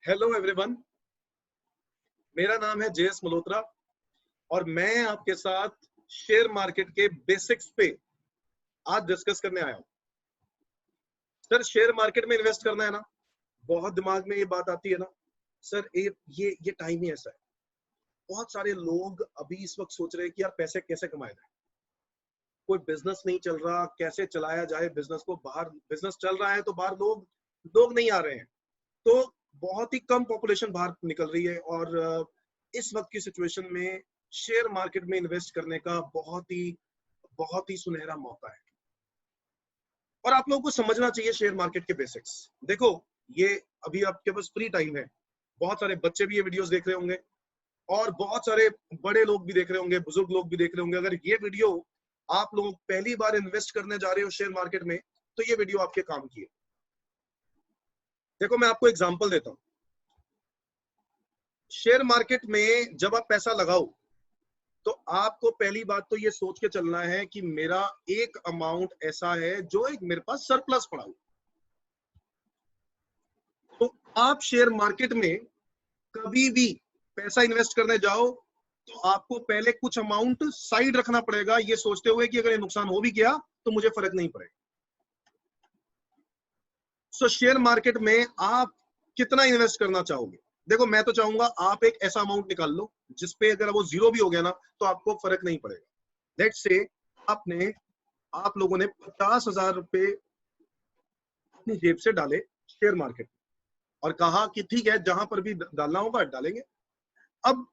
Hello everyone, मेरा नाम है जेएस मल्होत्रा और मैं आपके साथ शेयर मार्केट के बेसिक्स पे आज डिस्कस करने आया हूँ। सर, शेयर मार्केट में इन्वेस्ट करना है ना, बहुत दिमाग में ये बात आती है ना। सर, ये टाइम ही ऐसा है। बहुत सारे लोग अभी इस वक्त सोच रहे हैं कि यार पैसे कैसे कमाए जाए, कोई बिजनेस नहीं चल रहा, कैसे चलाया जाए बिजनेस को। बाहर बिजनेस चल रहा है तो बाहर लोग लोग नहीं आ रहे हैं, तो बहुत ही कम पॉपुलेशन बाहर निकल रही है। और इस वक्त की सिचुएशन में शेयर मार्केट में इन्वेस्ट करने का बहुत ही सुनहरा मौका है और आप लोगों को समझना चाहिए शेयर मार्केट के बेसिक्स। देखो, ये अभी आपके पास फ्री टाइम है, बहुत सारे बच्चे भी ये वीडियोस देख रहे होंगे और बहुत सारे बड़े लोग भी देख रहे होंगे, बुजुर्ग लोग भी देख रहे होंगे। अगर ये वीडियो आप लोग पहली बार इन्वेस्ट करने जा रहे हो शेयर मार्केट में, तो ये वीडियो आपके काम की है। देखो, मैं आपको एग्जांपल देता हूँ। शेयर मार्केट में जब आप पैसा लगाओ तो आपको पहली बात तो ये सोच के चलना है कि मेरा एक अमाउंट ऐसा है जो एक मेरे पास सरप्लस पड़ा हो। तो आप शेयर मार्केट में कभी भी पैसा इन्वेस्ट करने जाओ तो आपको पहले कुछ अमाउंट साइड रखना पड़ेगा, ये सोचते हुए कि अगर ये नुकसान हो भी गया तो मुझे फर्क नहीं पड़ेगा। सो शेयर मार्केट में आप कितना इन्वेस्ट करना चाहोगे? देखो, मैं तो चाहूंगा आप एक ऐसा अमाउंट निकाल लो जिसपे अगर वो जीरो भी हो गया ना तो आपको फर्क नहीं पड़ेगा। लेट्स से आपने आप लोगों ने 50,000 रुपए अपनी जेब से डाले शेयर मार्केट और कहा कि ठीक है, जहां पर भी डालना होगा डालेंगे। अब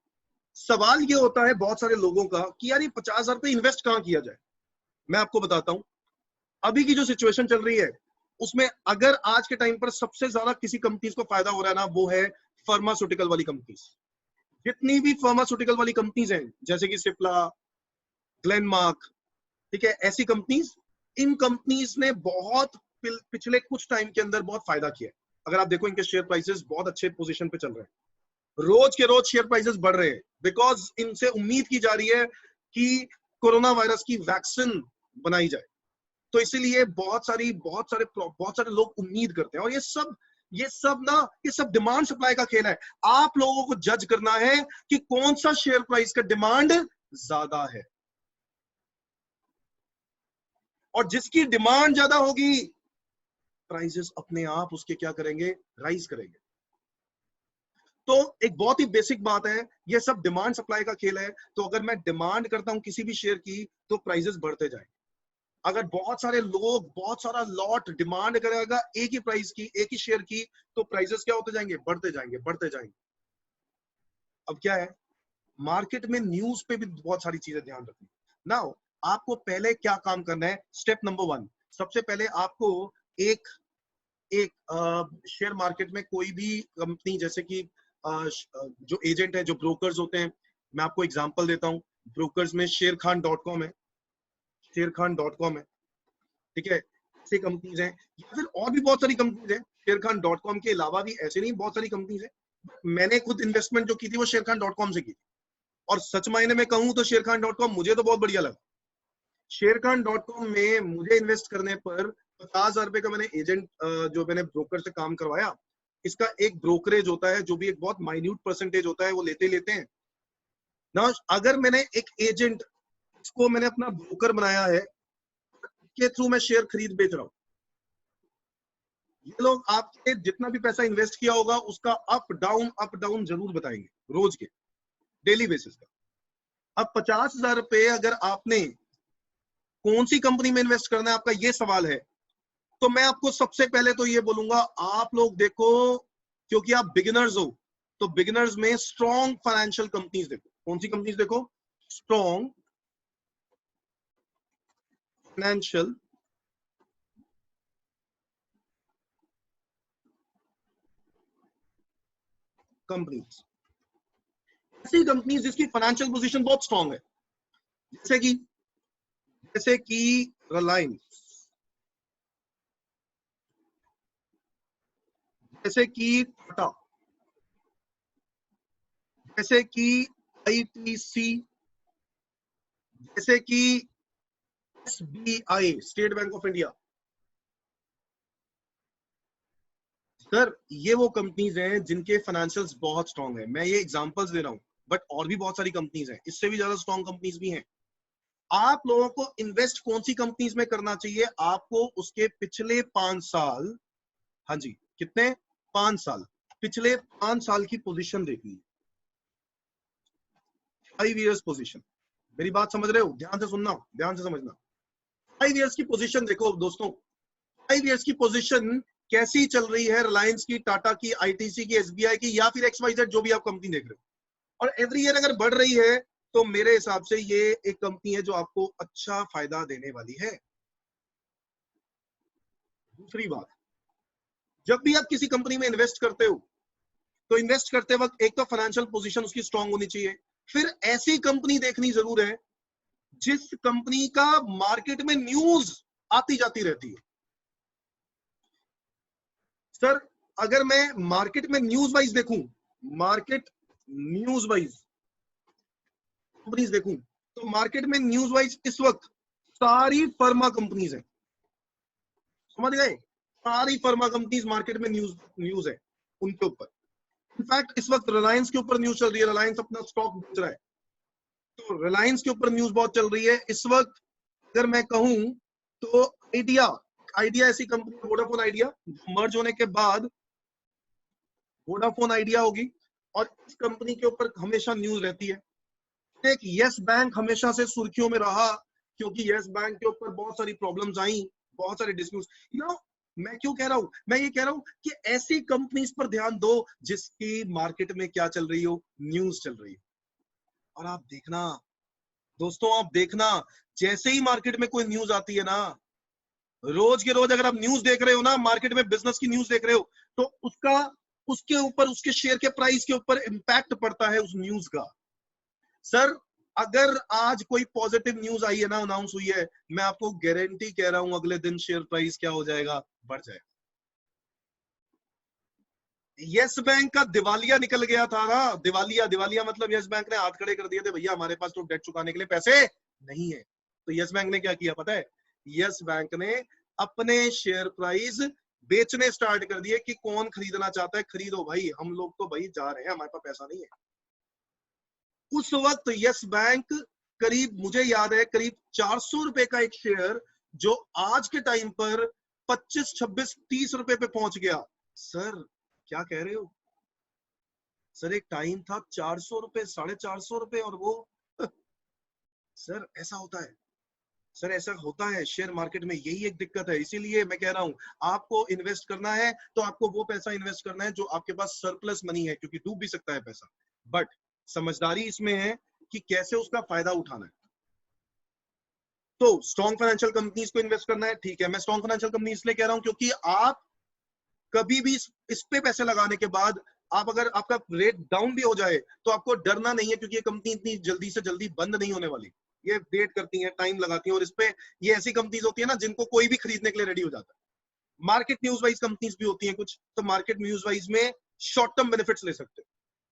सवाल ये होता है बहुत सारे लोगों का कि यार ये 50,000 रुपए इन्वेस्ट कहां किया जाए। मैं आपको बताता हूं, अभी की जो सिचुएशन चल रही है उसमें अगर आज के टाइम पर सबसे ज्यादा किसी कंपनीज को फायदा हो रहा है ना, वो है फार्मास्यूटिकल वाली कंपनीज। जितनी भी फार्मास्यूटिकल वाली कंपनीज हैं, जैसे कि सिप्ला, ग्लेनमार्क, ठीक है, ऐसी कंपनीज, इन कंपनीज ने बहुत पिछले कुछ टाइम के अंदर बहुत फायदा किया है। अगर आप देखो, इनके शेयर प्राइसेस बहुत अच्छे पोजीशन पे चल रहे हैं, रोज के रोज शेयर प्राइसेस बढ़ रहे हैं, बिकॉज इनसे उम्मीद की जा रही है कि कोरोना वायरस की वैक्सीन बनाई जाए। तो इसीलिए बहुत सारे लोग उम्मीद करते हैं। और ये सब डिमांड सप्लाई का खेल है। आप लोगों को जज करना है कि कौन सा शेयर प्राइस का डिमांड ज्यादा है, और जिसकी डिमांड ज्यादा होगी प्राइसेस अपने आप उसके क्या करेंगे, राइज करेंगे। तो एक बहुत ही बेसिक बात है, ये सब डिमांड सप्लाई का खेल है। तो अगर मैं डिमांड करता हूं किसी भी शेयर की तो प्राइसेस बढ़ते जाएंगे। अगर बहुत सारे लोग बहुत सारा लॉट डिमांड करेगा एक ही प्राइस की, एक ही शेयर की, तो प्राइसेस क्या होते जाएंगे, बढ़ते जाएंगे, बढ़ते जाएंगे। अब क्या है, मार्केट में न्यूज पे भी बहुत सारी चीजें ध्यान रखनी। नाउ आपको पहले क्या काम करना है, स्टेप नंबर 1, सबसे पहले आपको एक एक शेयर मार्केट में कोई भी कंपनी, जैसे कि जो एजेंट है, जो ब्रोकर्स होते हैं, मैं आपको एग्जांपल देता हूं। ब्रोकर्स में शेरखान.com है, शेरखान.com है, ठीक है, ऐसी कंपनीज हैं। या फिर और भी बहुत सारी कंपनीज हैं, शेरखान.com के अलावा भी ऐसे नहीं बहुत सारी कंपनीज हैं। मैंने खुद इन्वेस्टमेंट जो की थी वो शेरखान.com से की थी, और सच मायने में कहूं तो शेरखान.com मुझे तो बहुत बढ़िया लगा। शेरखान.com में मुझे इन्वेस्ट करने पर 50,000 रुपए का मैंने एजेंट, जो मैंने ब्रोकर से काम करवाया, इसका एक ब्रोकरेज होता है जो भी एक बहुत माइन्यूट परसेंटेज होता है, वो लेते हैं ना। अगर मैंने एक एजेंट, इसको मैंने अपना ब्रोकर बनाया है, के थ्रू मैं शेयर खरीद बेच रहा हूँ, ये लोग आपके जितना भी पैसा इन्वेस्ट किया होगा उसका अप डाउन जरूर बताएंगे, रोज के, डेली बेसिस का। अब 50,000 रुपए अगर आपने कौन सी कंपनी में इन्वेस्ट करना है, आपका ये सवाल है, तो मैं आपको सबसे पहले तो ये बोलूंगा, आप लोग देखो, क्योंकि आप बिगिनर्स हो, तो बिगिनर्स में स्ट्रॉन्ग फाइनेंशियल कंपनीज देखो। कौन सी कंपनीज देखो? स्ट्रॉन्ग फाइनेंशियल कंपनीज, ऐसी कंपनीज जिसकी फाइनेंशियल पोजीशन बहुत स्ट्रॉन्ग है, जैसे कि रिलायंस, जैसे कि टाटा, जैसे कि आईटीसी, जैसे कि SBI, state bank of India, sir ये वो कंपनीज हैं जिनके फाइनेंशियल्स बहुत स्ट्रांग है, मैं ये एग्जांपल्स दे रहा हूं, बट और भी बहुत सारी कंपनीज हैं, इससे भी ज्यादा स्ट्रांग कंपनीज भी हैं। आप लोगों को इन्वेस्ट कौन सी कंपनीज में करना चाहिए? आपको उसके पिछले 5 साल, हाँ जी कितने, 5 साल, पिछले 5 साल की पोजीशन देखनी है, 5 years पोजीशन। मेरी बात समझ रहे हो? ध्यान से सुनना, ध्यान से समझना। 5 years की पोजीशन देखो दोस्तों, 5 years की पोजीशन कैसी चल रही है रिलायंस की, टाटा की, आईटीसी की, एसबीआई की, या फिर XYZ जो भी आप कंपनी देख रहे हो, और एवरी ईयर अगर बढ़ रही है तो मेरे हिसाब से ये एक कंपनी है जो आपको अच्छा फायदा देने वाली है। दूसरी बात, जब भी आप किसी कंपनी में इन्वेस्ट करते हो तो इन्वेस्ट करते वक्त एक तो फाइनेंशियल पोजीशन उसकी स्ट्रांग होनी चाहिए, फिर ऐसी कंपनी देखनी जरूर है जिस कंपनी का मार्केट में न्यूज आती जाती रहती है। सर अगर मैं मार्केट में न्यूज वाइज देखूं, मार्केट न्यूज वाइज कंपनीज देखूं, तो मार्केट में न्यूज वाइज इस वक्त सारी फार्मा कंपनीज हैं, समझ गए? सारी फार्मा कंपनीज मार्केट में न्यूज न्यूज है उनके ऊपर। इनफैक्ट इस वक्त रिलायंस के ऊपर न्यूज चल रही है, रिलायंस अपना स्टॉक बेच रहा है, तो रिलायंस के ऊपर न्यूज बहुत चल रही है इस वक्त। अगर मैं कहूं तो आइडिया, आइडिया ऐसी कंपनी, वोडाफोन आइडिया मर्ज होने के बाद वोडाफोन आइडिया होगी, और इस कंपनी के ऊपर हमेशा न्यूज रहती है। एक यस बैंक हमेशा से सुर्खियों में रहा, क्योंकि यस बैंक के ऊपर बहुत सारी प्रॉब्लम्स आई, बहुत सारे डिस्प्यूट। मैं क्यों कह रहा हूं, मैं ये कह रहा हूं कि ऐसी कंपनीज पर ध्यान दो जिसकी मार्केट में क्या चल रही हो, न्यूज चल रही है। और आप देखना दोस्तों, आप देखना जैसे ही मार्केट में कोई न्यूज आती है ना, रोज के रोज अगर आप न्यूज देख रहे हो ना, मार्केट में बिजनेस की न्यूज देख रहे हो, तो उसका उसके ऊपर, उसके शेयर के प्राइस के ऊपर इंपैक्ट पड़ता है उस न्यूज का। सर अगर आज कोई पॉजिटिव न्यूज आई है ना, अनाउंस हुई है, मैं आपको गारंटी कह रहा हूं अगले दिन शेयर प्राइस क्या हो जाएगा, बढ़ जाएगा। यस बैंक का दिवालिया निकल गया था ना, दिवालिया, दिवालिया मतलब यस बैंक ने हाथ खड़े कर दिए थे, भैया हमारे पास तो डेट चुकाने के लिए पैसे नहीं है। तो यस बैंक ने क्या किया पता है? यस बैंक ने अपने शेयर प्राइस बेचने स्टार्ट कर दिए कि कौन खरीदना चाहता है खरीदो भाई, हम लोग तो भाई जा रहे हैं, हमारे पास पैसा नहीं है। उस वक्त यस बैंक करीब, मुझे याद है करीब 400 रुपए का एक शेयर, जो आज के टाइम पर 25, 26, 30 रुपए पे पहुंच गया। सर क्या कह रहे हो? सर एक टाइम था 400 रुपए, 450 रुपए, और वो सर ऐसा होता है, सर ऐसा होता है शेयर मार्केट में, यही एक दिक्कत है। इसीलिए मैं कह रहा हूं आपको इन्वेस्ट करना है तो आपको वो पैसा इन्वेस्ट करना है जो आपके पास सरप्लस मनी है, क्योंकि डूब भी सकता है पैसा, बट समझदारी इसमें है कि कैसे उसका फायदा उठाना है। तो स्ट्रॉन्ग फाइनेंशियल कंपनीज को इन्वेस्ट करना है, ठीक है। मैं स्ट्रॉन्ग फाइनेंशियल कंपनी इसलिए कह रहा हूं क्योंकि आप कभी भी इस पे पैसे लगाने के बाद, आप अगर आपका रेट डाउन भी हो जाए तो आपको डरना नहीं है, क्योंकि ये कंपनी इतनी जल्दी से जल्दी बंद नहीं होने वाली। ये वेट करती हैं, टाइम लगाती हैं, और इस पे ये ऐसी कंपनीज होती है ना जिनको कोई भी खरीदने के लिए रेडी हो जाता है। मार्केट न्यूज वाइज कंपनीज भी होती हैं कुछ, तो मार्केट न्यूज वाइज में शॉर्ट टर्म बेनिफिट्स ले सकते हो,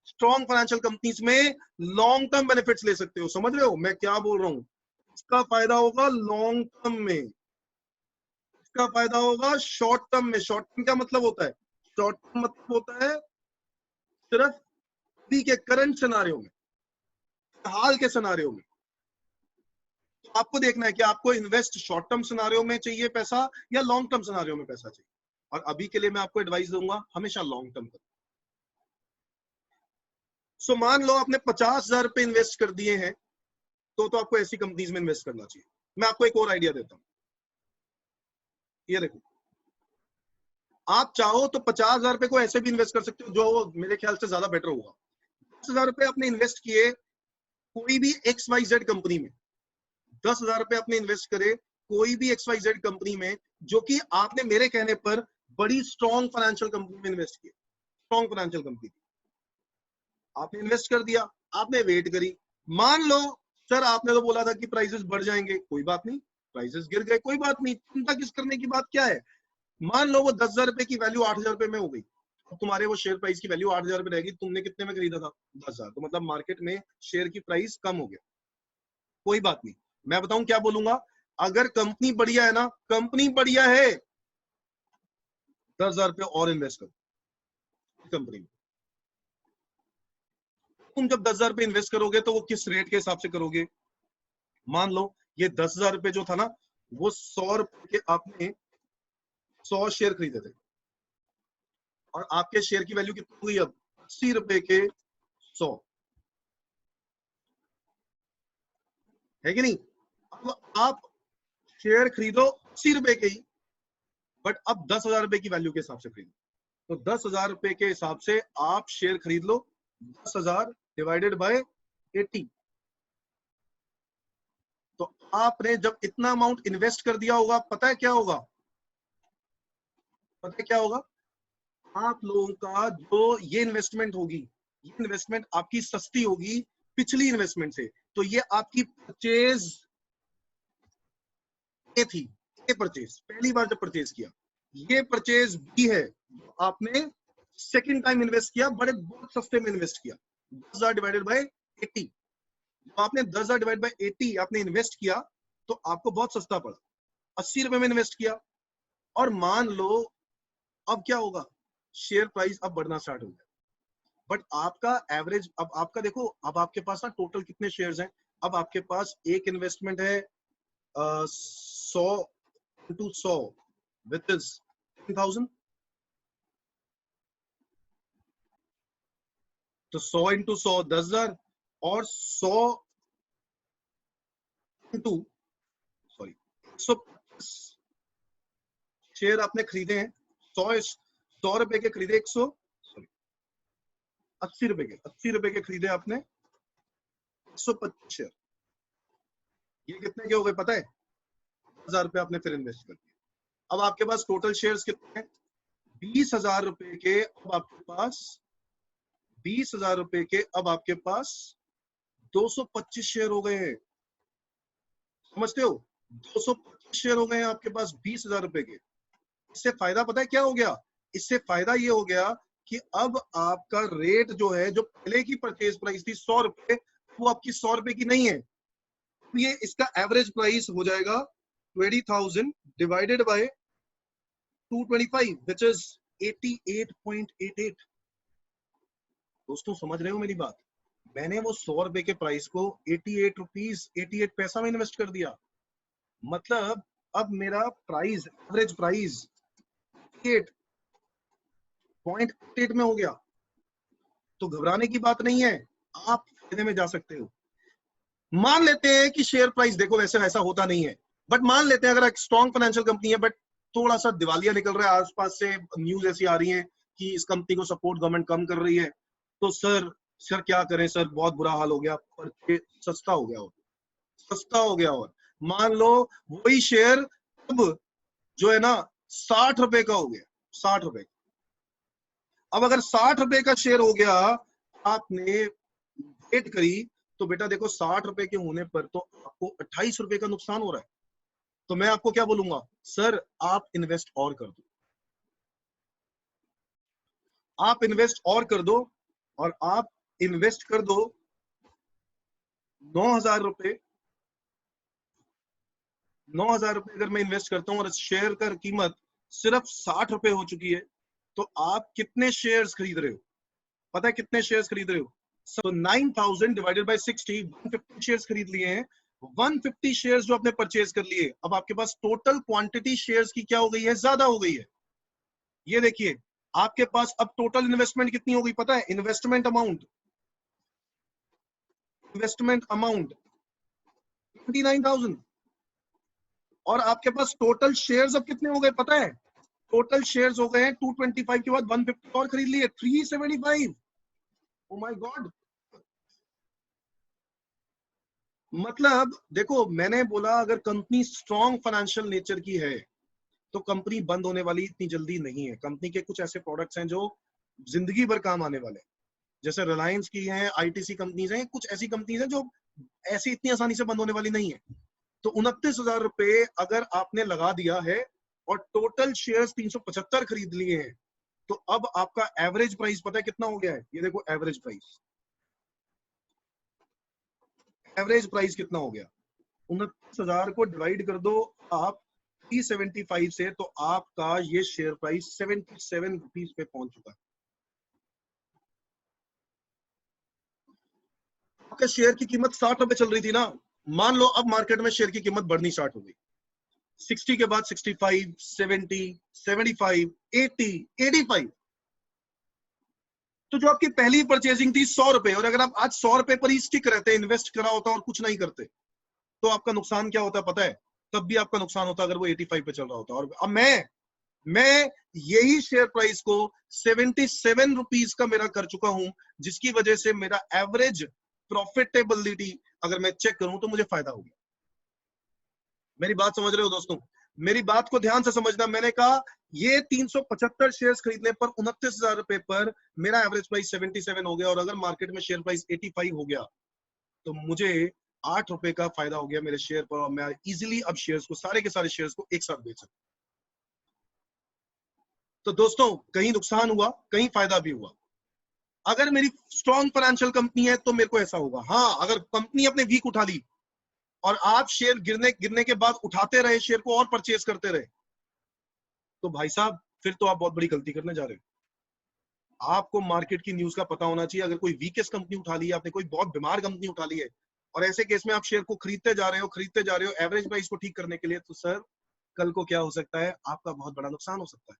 स्ट्रॉन्ग फाइनेंशियल कंपनीज में लॉन्ग टर्म बेनिफिट्स ले सकते हो। समझ रहे हो मैं क्या बोल रहा हूँ? इसका फायदा होगा लॉन्ग टर्म में, इसका फायदा होगा शॉर्ट टर्म में। शॉर्ट टर्म क्या मतलब होता है? शॉर्ट टर्म मतलब होता है सिर्फ अभी के करंट सिनारियों में, हाल के सिनारियों में। तो आपको देखना है कि आपको इन्वेस्ट शॉर्ट टर्म सिनारियों में चाहिए पैसा या लॉन्ग टर्म सिनारियों में पैसा चाहिए। और अभी के लिए मैं आपको एडवाइस दूंगा हमेशा लॉन्ग टर्म कर। सो मान लो आपने 50,000 रुपए इन्वेस्ट कर दिए हैं, तो आपको ऐसी कंपनीज में इन्वेस्ट करना चाहिए। मैं आपको एक और आइडिया देता हूं, ये देखो, आप चाहो तो 50,000 रुपए को ऐसे भी इन्वेस्ट कर सकते हो, जो मेरे ख्याल से ज्यादा बेटर होगा। 10,000 रुपए आपने इन्वेस्ट किए कोई भी XYZ कंपनी में, 10,000 रुपए आपने इन्वेस्ट करे कोई भी XYZ कंपनी में, जो कि आपने मेरे कहने पर बड़ी स्ट्रॉन्ग फाइनेंशियल कंपनी में इन्वेस्ट किया, स्ट्रॉन्ग फाइनेंशियल कंपनी, आपने इन्वेस्ट कर दिया, आपने वेट करी। मान लो सर आपने तो बोला था कि प्राइसेस बढ़ जाएंगे, कोई बात नहीं, प्राइसेस गिर गए, कोई बात नहीं, चिंता किस करने की बात क्या है। मान लो वो 10,000 रुपए की वैल्यू 8,000 रुपए में हो गई, अब तुम्हारे वो शेयर प्राइस की वैल्यू 8,000 रुपए रहेगी, तुमने कितने में खरीदा था? 10,000, तो मतलब मार्केट में शेयर की प्राइस कम हो गया, कोई बात नहीं। मैं बताऊं क्या बोलूंगा, अगर कंपनी बढ़िया है ना, कंपनी बढ़िया है, 10,000 रुपए और इन्वेस्ट करो, कंपनी में। तुम जब 10,000 रुपए इन्वेस्ट करोगे तो वो किस रेट के हिसाब से करोगे? मान लो ये 10,000 रुपए जो था ना, वो 100 रुपए के आपने 100 शेयर खरीदे थे और आपके शेयर की वैल्यू कितनी हुई अब? 80 रुपए के 100, है कि नहीं? अब आप शेयर खरीदो 80 रुपए के ही, बट अब 10,000 रुपए की वैल्यू के हिसाब से खरीदो। तो 10,000 रुपए के हिसाब से आप शेयर खरीद लो, 10,000 डिवाइडेड बाय 80। तो आपने जब इतना अमाउंट इन्वेस्ट कर दिया होगा, पता है क्या होगा? पता है क्या होगा? आप लोगों का जो ये इन्वेस्टमेंट होगी, ये इन्वेस्टमेंट आपकी सस्ती होगी पिछली इन्वेस्टमेंट से। तो ये आपकी परचेज ए थी, ये परचेज पहली बार जब परचेज किया, ये परचेज बी है, आपने सेकंड टाइम इन्वेस्ट किया, बड़े बहुत सस्ते में इन्वेस्ट किया, 10,000 डिवाइडेड बाय 80। तो आपने 10,000 डिवाइड बाय 80 आपने इन्वेस्ट किया, तो आपको बहुत सस्ता पड़ा, 80 रुपए में इन्वेस्ट किया। और मान लो अब क्या होगा, शेयर प्राइस अब बढ़ना स्टार्ट हो गया, बट आपका एवरेज, अब आपका देखो, अब आपके पास ना टोटल कितने शेयर्स हैं? अब आपके पास एक इन्वेस्टमेंट है 100 into 100 which is 10,000। तो 100 into 100 10,000 और 100 into सॉरी 125 शेयर आपने खरीदे हैं, 100 रुपए के खरीदे, 80 रुपए के, 80 रुपए के खरीदे आपने 125 शेयर। ये कितने के हो गए पता है? 10,000 रुपए आपने फिर इन्वेस्ट कर दिए। अब आपके पास टोटल शेयर्स कितने हैं? 20,000 रुपए के अब आपके पास 20,000 रुपए के अब आपके पास 225 शेयर हो गए हैं। समझते हो? 225 शेयर हो गए हैं आपके पास 20,000 रुपए के। इससे फायदा पता है क्या हो गया? इससे फायदा ये हो गया कि अब आपका रेट जो है, जो पहले की परचेज प्राइस थी 100 रुपए, वो आपकी 100 रुपए की नहीं है। ये इसका एवरेज प्राइस हो जाएगा 20,000 डिवाइडेड बाय 225 which is 88.88। दोस्तों समझ रहे हो मेरी बात? मैंने वो 100 रुपए के प्राइस को 88 रुपीज 88 पैसा में इन्वेस्ट कर दिया। मतलब अब मेरा प्राइस, एवरेज प्राइस 8.8 में हो गया। तो घबराने की बात नहीं है, आप फायदे में जा सकते हो। मान लेते हैं कि शेयर प्राइस, देखो वैसे वैसा होता नहीं है, बट मान लेते हैं अगर एक स्ट्रॉन्ग फाइनेंशियल कंपनी है, बट थोड़ा सा दिवालिया निकल रहा है, आसपास से न्यूज ऐसी आ रही है कि इस कंपनी को सपोर्ट गवर्नमेंट कम कर रही है, तो सर क्या करें सर, बहुत बुरा हाल हो गया, पर सस्ता हो गया, और सस्ता हो गया। और मान लो वही शेयर अब जो है ना 60 रुपए का हो गया, 60 रुपए। अब अगर 60 रुपए का शेयर हो गया, आपने वेट करी, तो बेटा देखो 60 रुपए के होने पर तो आपको 28 रुपए का नुकसान हो रहा है। तो मैं आपको क्या बोलूंगा, सर आप इन्वेस्ट और कर दो, आप इन्वेस्ट और कर दो, और आप इन्वेस्ट कर दो 9,000 रुपए। 9,000 रुपए अगर मैं इन्वेस्ट करता हूँ और शेयर का कीमत सिर्फ 60 रुपए हो चुकी है, तो आप कितने शेयर्स खरीद रहे हो? पता है कितने शेयर्स खरीद रहे हो? So 9,000 डिवाइडेड बाय 60, 150 शेयर्स खरीद लिए हैं। 150 शेयर्स जो आपने परचेज कर लिए, अब आपके पास टोटल क्वांटिटी शेयर्स की क्या हो गई है? ज्यादा हो गई है। ये देखिए आपके पास अब टोटल इन्वेस्टमेंट कितनी हो गई पता है? Investment amount 29,000। और आपके पास टोटल शेयर्स अब कितने हो गए पता है? टोटल शेयर्स हो गए हैं 225 के बाद 150 और खरीद लिए, 375। Oh my God. मतलब देखो, मैंने बोला अगर कंपनी स्ट्रॉन्ग फाइनेंशियल नेचर की है तो कंपनी बंद होने वाली इतनी जल्दी नहीं है। कंपनी के कुछ ऐसे प्रोडक्ट्स हैं जो जिंदगी भर काम आने वाले हैं, जैसे रिलायंस की हैं, आईटीसी कंपनीज हैं, कुछ ऐसी कंपनीज हैं जो ऐसी इतनी आसानी से बंद होने वाली नहीं है। तो 29,000 रुपए अगर आपने लगा दिया है और टोटल शेयर्स 375 खरीद लिए हैं, तो अब आपका एवरेज प्राइस पता है कितना हो गया है? ये देखो एवरेज प्राइस, एवरेज प्राइस कितना हो गया? 29,000 को डिवाइड कर दो आप 375 से, तो आपका ये शेयर प्राइस 77 रुपीज पे पहुंच चुका है। आपका शेयर की कीमत 60 रुपए चल रही थी ना, मान लो अब मार्केट में शेयर की कीमत बढ़नी स्टार्ट हो गई, 60 के बाद 65, 70, 75, 80, 85, तो जो आपकी पहली परचेजिंग थी 100 रुपए, और अगर आप आज 100 रुपए पर ही स्टिक रहते, इन्वेस्ट करा होता और कुछ नहीं करते, तो आपका नुकसान क्या होता पता है? तब भी आपका नुकसान होता अगर वो 85 पे चल रहा होता। और अब मैं यही शेयर प्राइस को 77 रुपीज का मेरा कर चुका हूं, जिसकी वजह से मेरा एवरेज प्रॉफिटेबिलिटी अगर मैं चेक करूं तो मुझे फायदा हो गया। मेरी बात समझ रहे हो दोस्तों? मेरी बात को ध्यान से समझना। मैंने कहा ये 375 शेयर्स खरीदने पर 29,000 रुपए पर मेरा एवरेज प्राइस 77 हो गया, और अगर मार्केट में शेयर प्राइस 85 हो गया तो मुझे 8 रुपए का फायदा हो गया मेरे शेयर पर, और मैं इजिली अब शेयर्स को, सारे के सारे शेयर्स को एक साथ बेच सकता। तो दोस्तों, कहीं नुकसान हुआ, कहीं फायदा भी हुआ। अगर मेरी स्ट्रॉन्ग फाइनेंशियल कंपनी है तो मेरे को ऐसा होगा। हाँ, अगर कंपनी अपने वीक उठा ली और आप शेयर गिरने के बाद उठाते रहे शेयर को और परचेज करते रहे, तो भाई साहब फिर तो आप बहुत बड़ी गलती करने जा रहे हो। आपको मार्केट की न्यूज का पता होना चाहिए। अगर कोई वीकेस्ट कंपनी उठा ली है आपने, कोई बहुत बीमार कंपनी उठा ली है, और ऐसे केस में आप शेयर को खरीदते जा रहे हो एवरेज प्राइस को ठीक करने के लिए, तो सर कल को क्या हो सकता है? आपका बहुत बड़ा नुकसान हो सकता है।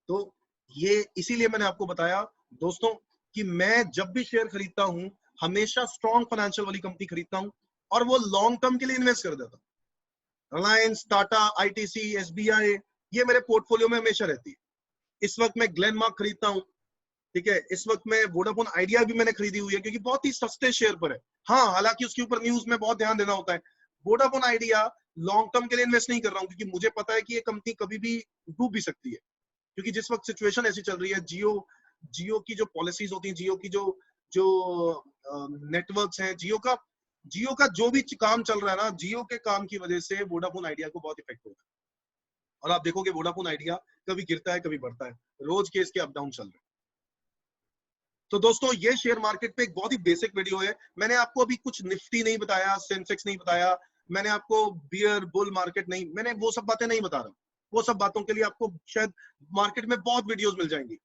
तो ये इसीलिए मैंने आपको बताया दोस्तों कि मैं जब भी शेयर खरीदता हूं हमेशा स्ट्रॉन्ग फाइनेंशियल वाली कंपनी खरीदता हूं, और वो लॉन्ग टर्म के लिए इन्वेस्ट कर देता हूं। रिलायंस, टाटा, आईटीसी, एसबीआई, ये मेरे पोर्टफोलियो में हमेशा रहती है। इस वक्त मैं ग्लेनमार्क खरीदता हूं, ठीक है। इस वक्त में वोडाफोन आइडिया भी मैंने खरीदी हुई है, क्योंकि बहुत ही सस्ते शेयर पर है। हाँ, हालांकि उसके ऊपर न्यूज में बहुत ध्यान देना होता है। वोडाफोन आइडिया लॉन्ग टर्म के लिए इन्वेस्ट नहीं कर रहा हूँ, क्योंकि मुझे पता है कि ये कंपनी कभी भी डूब भी सकती है, क्योंकि जिस वक्त सिचुएशन ऐसी चल रही है, जियो की जो पॉलिसीज होती हैं, जियो की जो जो नेटवर्क्स हैं, जियो का जो भी काम चल रहा है ना, जियो के काम की वजह से वोडाफोन आइडिया को बहुत इफेक्ट होता है। और आप देखोगे वोडाफोन आइडिया कभी गिरता है कभी बढ़ता है, रोज के इसके अप डाउन चल रहे हैं। तो दोस्तों, ये शेयर मार्केट पे एक बहुत ही बेसिक वीडियो है। मैंने आपको अभी कुछ निफ्टी नहीं बताया, सेंसेक्स नहीं बताया, मैंने आपको बियर बुल मार्केट नहीं, मैंने वो सब बातें नहीं बता रहा। वो सब बातों के लिए आपको शायद मार्केट में बहुत वीडियोस मिल जाएंगी,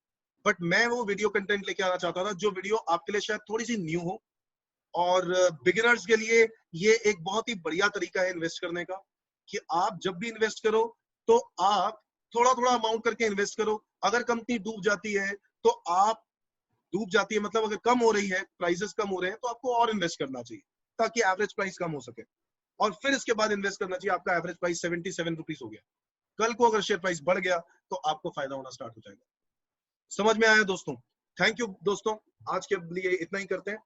बट मैं वो वीडियो कंटेंट लेके आना चाहता था जो वीडियो आपके लिए शायद थोड़ी सी न्यू हो, और बिगिनर्स के लिए ये एक बहुत ही बढ़िया तरीका है इन्वेस्ट करने का, कि आप जब भी इन्वेस्ट करो तो आप थोड़ा थोड़ा अमाउंट करके इन्वेस्ट करो। अगर कंपनी डूब जाती है तो आप, डूब जाती है मतलब अगर कम हो रही है, प्राइसेस कम हो रहे हैं, तो आपको और इन्वेस्ट करना चाहिए ताकि एवरेज प्राइस कम हो सके, और फिर इसके बाद इन्वेस्ट करना चाहिए। आपका एवरेज प्राइस 77 रुपीज हो गया, कल को अगर शेयर प्राइस बढ़ गया तो आपको फायदा होना स्टार्ट हो जाएगा। समझ में आया दोस्तों? थैंक यू दोस्तों, आज के लिए इतना ही करते हैं।